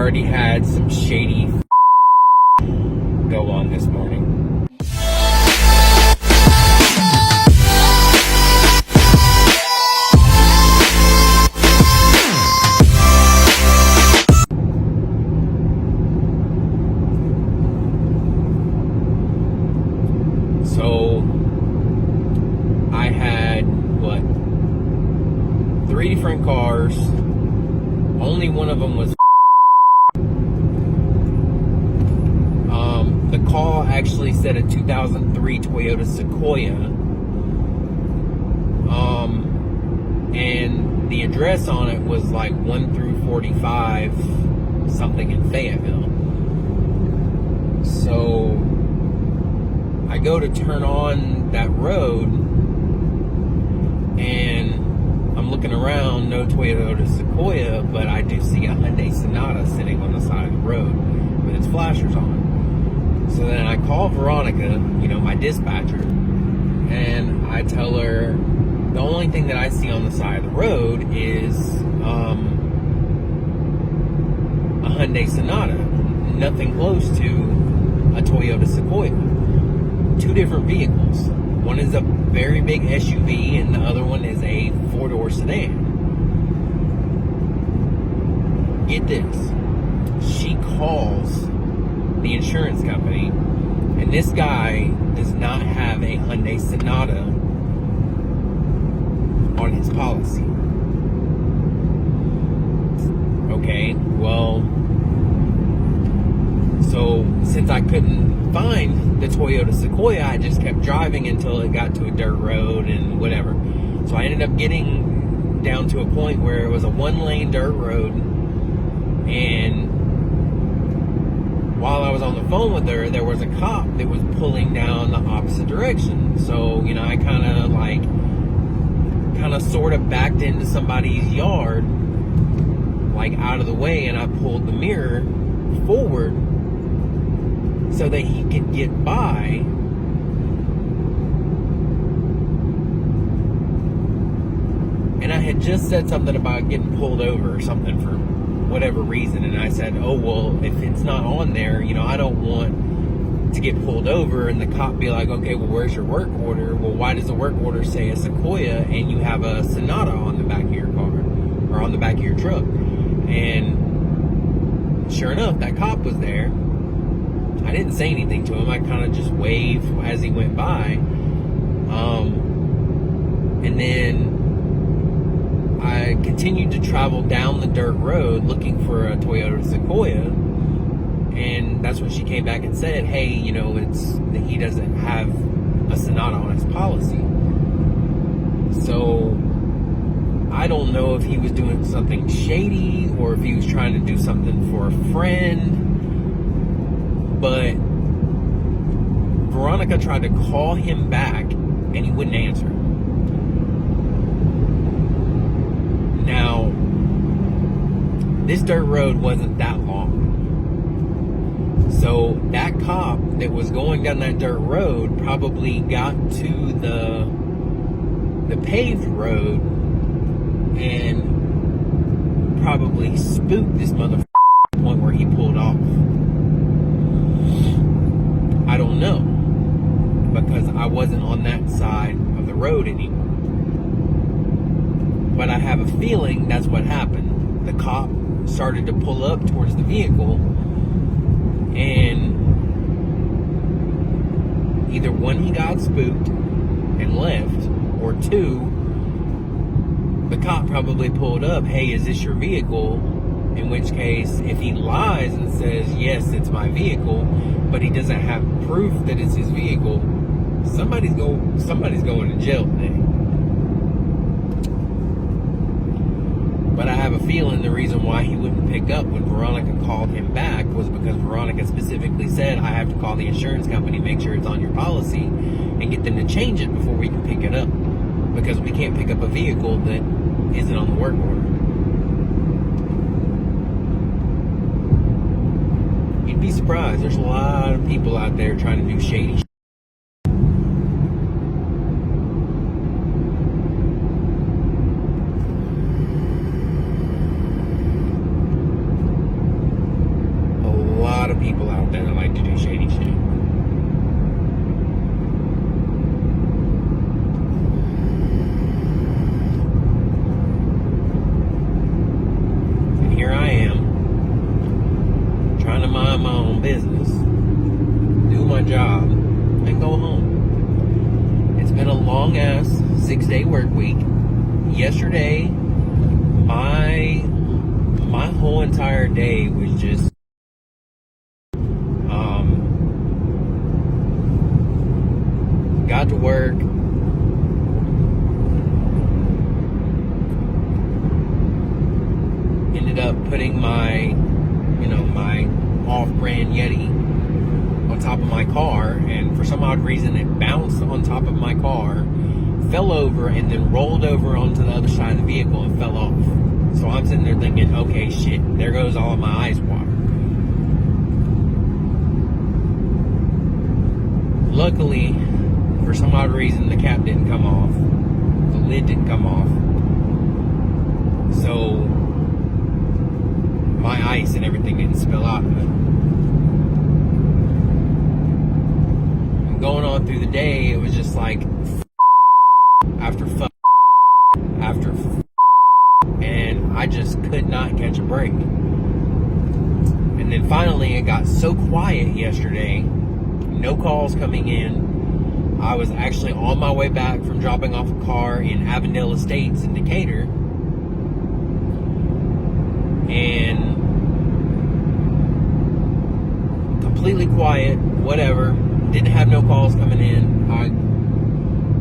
already had some shady go on this morning. So I had, what, 3 different cars. Only one of them was the call actually said a 2003 Toyota Sequoia. And the address on it was like 1 through 45 something in Fayetteville. So I go to turn on that road and I'm looking around, no Toyota Sequoia, but I do see a Hyundai Sonata sitting on the side of the road with its flashers on. So then I call Veronica, my dispatcher, and I tell her the only thing that I see on the side of the road is a Hyundai Sonata, nothing close to a Toyota Sequoia. 2 different vehicles. One is a very big SUV and the other one is a 4-door sedan. Get this. She calls the insurance company and this guy does not have a Hyundai Sonata on his policy. Okay, well, so since I couldn't find the Toyota Sequoia, I just kept driving until it got to a dirt road and whatever. So I ended up getting down to a point where it was a 1-lane dirt road, and while I was on the phone with her, there was a cop that was pulling down the opposite direction. So, I kind of sort of backed into somebody's yard, like out of the way, and I pulled the mirror forward so that he could get by. And I had just said something about getting pulled over or something for whatever reason, and I said, oh, well, if it's not on there, I don't want to get pulled over and the cop be like, okay, well, where's your work order? Well, why does the work order say a Sequoia and you have a Sonata on the back of your car or on the back of your truck? And sure enough, that cop was there. I didn't say anything to him. I kind of just waved as he went by. And then I continued to travel down the dirt road looking for a Toyota Sequoia. And that's when she came back and said, hey, it's that he doesn't have a Sonata on his policy. So I don't know if he was doing something shady or if he was trying to do something for a friend. But Veronica tried to call him back and he wouldn't answer. Now, this dirt road wasn't that long. So that cop that was going down that dirt road probably got to the paved road and probably spooked this motherfucker to the point where he pulled off. I don't know, because I wasn't on that side of the road anymore. But I have a feeling that's what happened. The cop started to pull up towards the vehicle, and either 1, he got spooked and left, or 2, the cop probably pulled up, hey, is this your vehicle? In which case, if he lies and says, yes, it's my vehicle, but he doesn't have proof that it's his vehicle, somebody's going to jail today. But I have a feeling the reason why he wouldn't pick up when Veronica called him back was because Veronica specifically said, I have to call the insurance company, make sure it's on your policy, and get them to change it before we can pick it up. Because we can't pick up a vehicle that isn't on the work order. You'd be surprised. There's a lot of people out there trying to do shady shit. lot of people out there that like to do shady shit. And here I am, trying to mind my own business, do my job, and go home. It's been a long ass 6-day work week. Yesterday, my whole entire day was just got to work, ended up putting my off-brand Yeti on top of my car, and for some odd reason it bounced on top of my car, fell over, and then rolled over onto the other side of the vehicle and fell off. So I'm sitting there thinking, okay, shit, there goes all of my ice water. Luckily, for some odd reason, the cap didn't come off. The lid didn't come off. So my ice and everything didn't spill out of it. And going on through the day, it was just like after after and I just could not catch a break. And then finally it got so quiet yesterday, no calls coming in. I was actually on my way back from dropping off a car in Avondale Estates in Decatur, and completely quiet, whatever, didn't have no calls coming in. I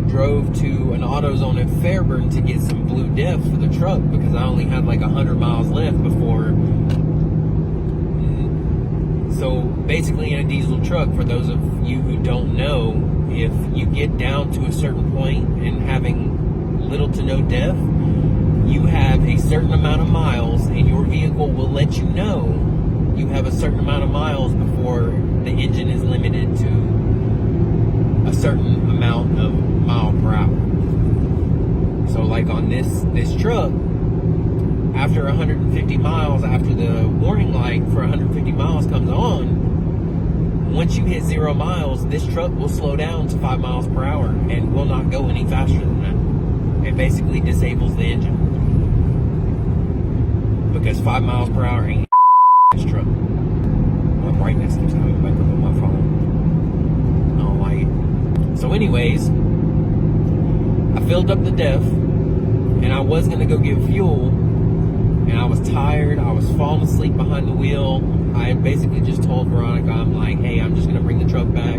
drove to an AutoZone at Fairburn to get some blue diff for the truck because I only had like 100 miles left before. So basically in a diesel truck, for those of you who don't know, if you get down to a certain point and having little to no diff, you have a certain amount of miles, and your vehicle will let you know you have a certain amount of miles before the engine is limited to a certain amount of mile per hour. So like on this truck, after 150 miles, after the warning light for 150 miles comes on, once you hit 0 miles, this truck will slow down to 5 miles per hour and will not go any faster than that. It basically disables the engine, because 5 miles per hour ain't this truck. My brightness keeps coming back up on my phone. I don't like it. So anyways, I filled up the diff, and I was going to go get fuel, and I was tired. I was falling asleep behind the wheel. I had basically just told Veronica, I'm like, hey, I'm just going to bring the truck back.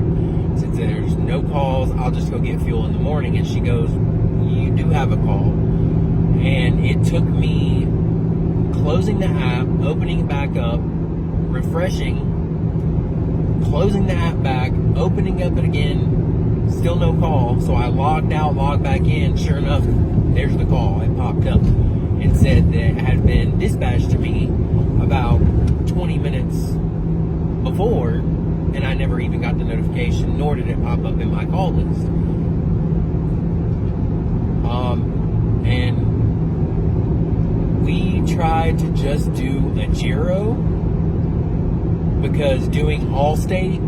Since there's no calls, I'll just go get fuel in the morning. And she goes, you do have a call. And it took me closing the app, opening it back up, refreshing, closing the app back, opening up it again, still no call. So I logged out, logged back in. Sure enough, there's the call. It popped up and said that it had been dispatched to me about 20 minutes before, and I never even got the notification, nor did it pop up in my call list. And we tried to just do a Giro, because doing Allstate,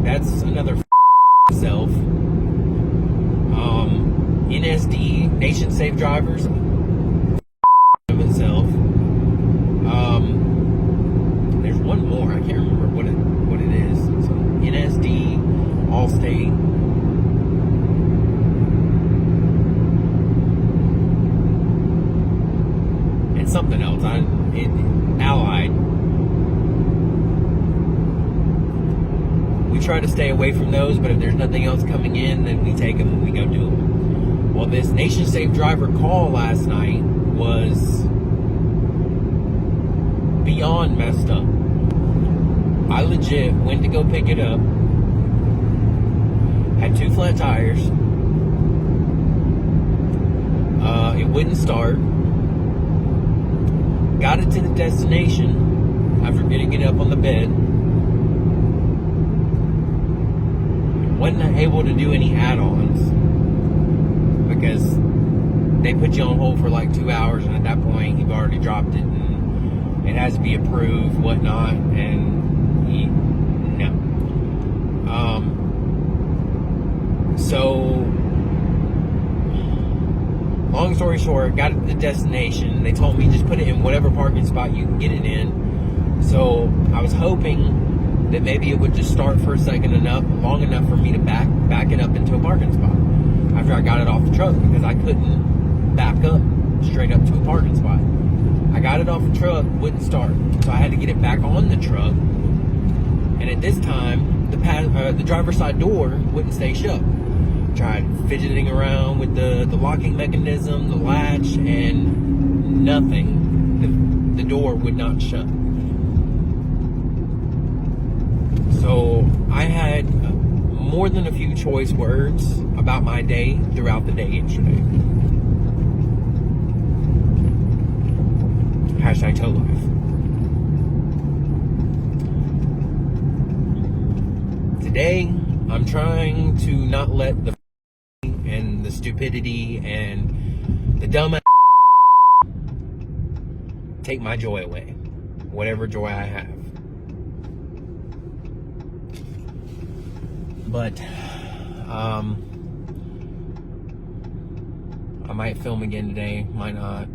that's another self. NSD, Nation Safe Drivers, of itself. There's one more. I can't remember what it is. So NSD, Allstate, and something else. Allied. We try to stay away from those, but if there's nothing else coming in, then we take them and we go do them. Well, this Nation Safe Driver call last night was beyond messed up. I legit went to go pick it up, had 2 flat tires, it wouldn't start, got it to the destination after getting it up on the bed, wasn't able to do any add-ons, because they put you on hold for like 2 hours, and at that point you've already dropped it, and it has to be approved, whatnot, and no. So, long story short, got to the destination. They told me just put it in whatever parking spot you can get it in. So I was hoping that maybe it would just start for a second long enough for me to back it up into a parking spot after I got it off the truck, because I couldn't back up straight up to a parking spot. I got it off the truck, wouldn't start, so I had to get it back on the truck. And at this time, the driver's side door wouldn't stay shut. Tried fidgeting around with the locking mechanism, the latch, and nothing. The door would not shut. So I had more than a few choice words about my day throughout the day yesterday. Shady Tow Life. Today, I'm trying to not let the and the stupidity and the dumb take my joy away, whatever joy I have. But I might film again today, might not.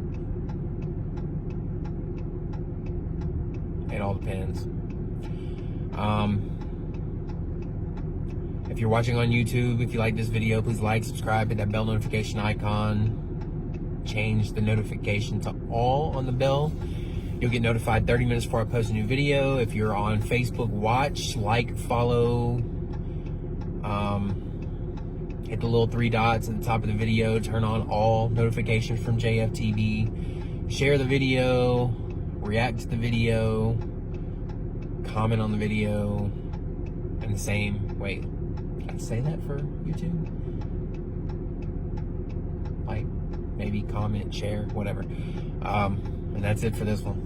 It all depends. If you're watching on YouTube, if you like this video, please like, subscribe, hit that bell notification icon. Change the notification to all on the bell. You'll get notified 30 minutes before I post a new video. If you're on Facebook, watch, like, follow. Hit the little 3 dots at the top of the video. Turn on all notifications from JFTV. Share the video. React to the video. Comment on the video. And the same, wait. Say that for YouTube? Like, maybe comment, share, whatever. And that's it for this one.